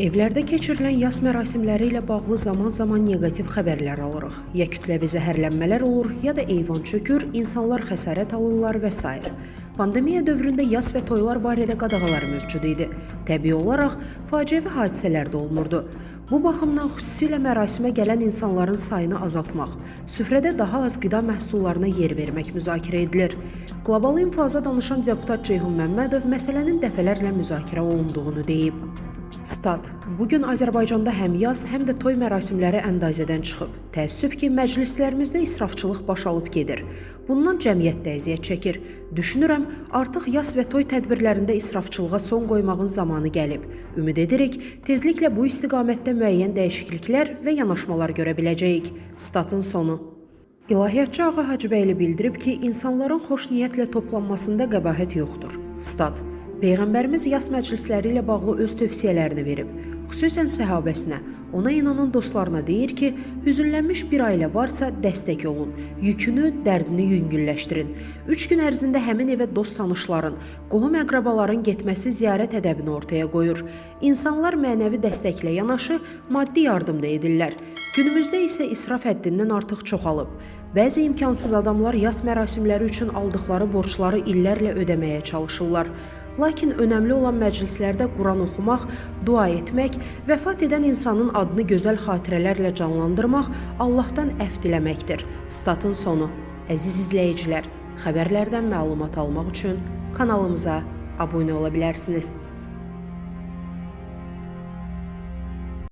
Evlərdə keçirilən yas mərasimləri ilə bağlı zaman-zaman neqativ xəbərlər alırıq. Ya kütləvi zəhərlənmələr olur, ya da eyvan çökür, insanlar xəsarət alırlar və s. Pandemiya dövründə yas və toylar barədə qadağalar mövcud idi. Təbii olaraq faciəvi hadisələr də olmurdu. Bu baxımdan xüsusilə mərasimə gələn insanların sayını azaltmaq, süfrədə daha az qida məhsullarına yer vermək müzakirə edilir. Qlobal İnfaza danışan deputat Ceyhun Məmmədov məsələnin dəfələrlə müzakirə olunduğunu deyib. Stat, bugün Azərbaycanda həm yaz, həm də toy mərasimləri əndazədən çıxıb. Təəssüf ki, məclislərimizdə israfçılıq baş alıb gedir. Bundan cəmiyyət də əziyyət çəkir. Düşünürəm, artıq yaz və toy tədbirlərində israfçılığa son qoymağın zamanı gəlib. Ümid edirik, tezliklə bu istiqamətdə müəyyən dəyişikliklər və yanaşmalar görə biləcəyik. Statın sonu. İlahiyyatçı Ağa Hacıbəyli bildirib ki, insanların xoş niyyətlə toplanmasında qəbahət yoxdur. Stat. Peyğəmbərimiz yas məclisləri ilə bağlı öz tövsiyələrini verib. Xüsusən səhabəsinə, ona inanan dostlarına deyir ki, hüzünlənmiş bir ailə varsa dəstək olun, yükünü, dərdini yüngülləşdirin. 3 gün ərzində həmin evə dost tanışların, qohum əqrabaların getməsi ziyarət ədəbini ortaya qoyur. İnsanlar mənəvi dəstəklə yanaşı, maddi yardım da edirlər. Günümüzdə isə israf həddindən artıq çoxalıb. Bəzi imkansız adamlar yas mərasimləri üçün aldıqları borcları illərlə ödəməyə çalışırlar. Lakin önəmli olan məclislərdə Quran oxumaq, dua etmək, vəfat edən insanın adını gözəl xatirələrlə canlandırmaq, Allahdan əfv diləməkdir. Statın sonu. Əziz izləyicilər, xəbərlərdən məlumat almaq üçün kanalımıza abunə ola bilərsiniz.